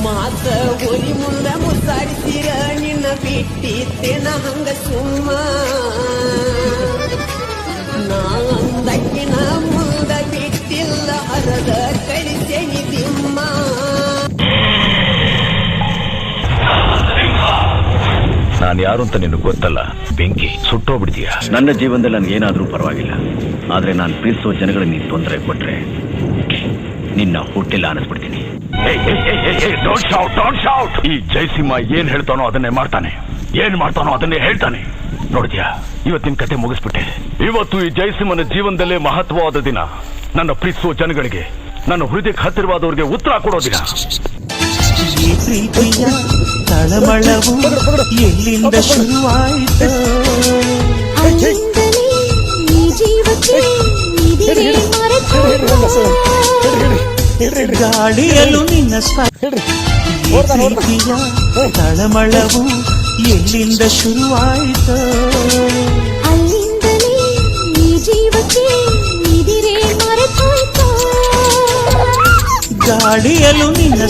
ಮಾತ ಒಲಿ ಮುಂದ ಮುಸಾಡಿಸಿರ ನಿನ್ನ ಬಿಟ್ಟಿತ್ತೇನ ಹಂಗ ಸುಮ್ಮ ನಾ ಅಂದಕ್ಕಿನ ಮುಂದ ಬಿಟ್ಟಿಲ್ಲ ಹರದ ಕಳಿಸೇನಿ ದಿಮ್ಮ ನಾನು ಯಾರು ಅಂತ ನಿನಗೆ ಗೊತ್ತಲ್ಲ. ಬೆಂಕಿ ಸುಟ್ಟೋಗ್ಬಿಡ್ತೀಯ. ನನ್ನ ಜೀವನದಲ್ಲಿ ನನಗೆ ಏನಾದರೂ ಪರವಾಗಿಲ್ಲ, ಆದ್ರೆ ನಾನು ಪ್ರೀತಿಸೋ ಜನಗಳಿಗೆ ನೀನು ತೊಂದರೆ ಕೊಟ್ರೆ ನಿನ್ನ ಹುಟ್ಟಿಲ್ಲ ಅನಿಸ್ಬಿಡ್ತೀನಿ. ಈ ಜಯಸಿಂಹ ಏನ್ ಹೇಳ್ತಾನೋ ಅದನ್ನೇ ಮಾಡ್ತಾನೆ, ಏನ್ ಮಾಡ್ತಾನೋ ಅದನ್ನೇ ಹೇಳ್ತಾನೆ. ನೋಡಿದ್ಯಾ, ಇವತ್ತಿನ ಕತೆ ಮುಗಿಸ್ಬಿಟ್ಟೆ. ಇವತ್ತು ಈ ಜಯಸಿಂಹನ ಜೀವನದಲ್ಲೇ ಮಹತ್ವವಾದ ದಿನ. ನನ್ನ ಪ್ರೀತಿಸುವ ಜನಗಳಿಗೆ, ನನ್ನ ಹೃದಯಕ್ಕೆ ಹತ್ತಿರವಾದವ್ರಿಗೆ ಉತ್ತರ ಕೊಡೋ ದಿನ. ಈ ಪ್ರೀತಿಯ ತಳಮಳವು ಎಲ್ಲಿಂದ ಶುರುವಾಯಿತು? ಗಾಳಿಯಲು ನಿನ್ನ ಪ್ರೀತಿಯ ತಳಮಳವು ಎಲ್ಲಿಂದ ಶುರುವಾಯಿತು? ಗಾಳಿಯಲು ನಿನ್ನ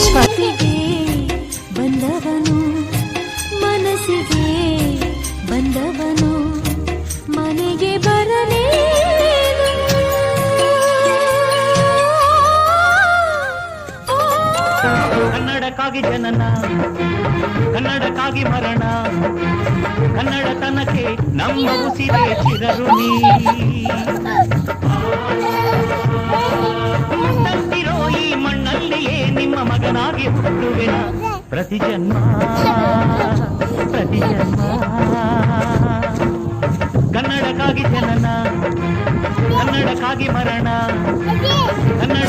ಬಂದವನು ಮನಸ್ಸಿಗೆ ಬಂದವನು ಮನೆಗೆ ಬರಲೇ ಕನ್ನಡಕ್ಕಾಗಿ ಜನನ, ಕನ್ನಡಕ್ಕಾಗಿ ಮರಣ, ಕನ್ನಡತನಕ್ಕೆ ನಮ್ಮ ಉಸಿರೇ ಚಿರಋಣಿ. ಹುಟ್ಟುತ್ತಿರೋ ಈ ಮಣ್ಣಲ್ಲಿಯೇ ನಿಮ್ಮ ಮಗನಾಗಿ ಹುಟ್ಟುವೆನ ಪ್ರತಿ ಜನ್ಮ ಪ್ರತಿ ಜನ್ಮ. ಕನ್ನಡಕ್ಕಾಗಿ ಜನನ, ಕನ್ನಡಕ್ಕಾಗಿ ಮರಣ, ಕನ್ನಡ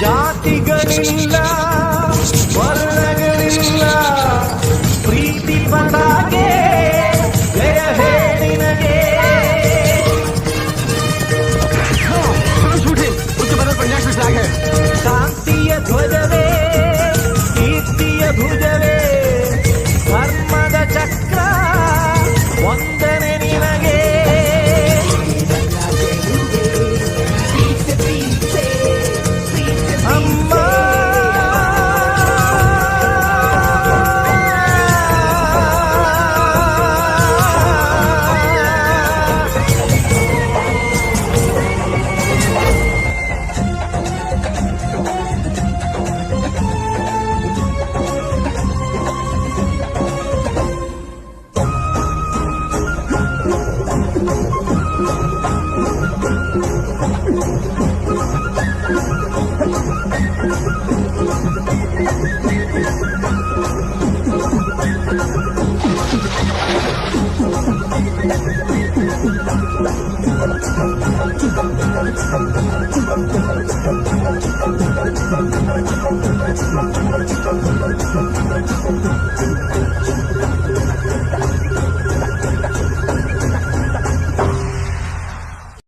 ಜಾತಿಗಳಿಲ್ಲ, ವರ್ಣಗಳಿಲ್ಲ, ಪ್ರೀತಿ ಬಂದಾಗೆ ಜಯ ಹೇಳಿನಗೆ. ಶಾಂತಿಯ ಧ್ವಜವೇ, ಕೀರ್ತಿಯ ಭುಜವೇ, ಧರ್ಮದ ಚಕ್ರ ವಂದನೆ ನಿನಗೆ.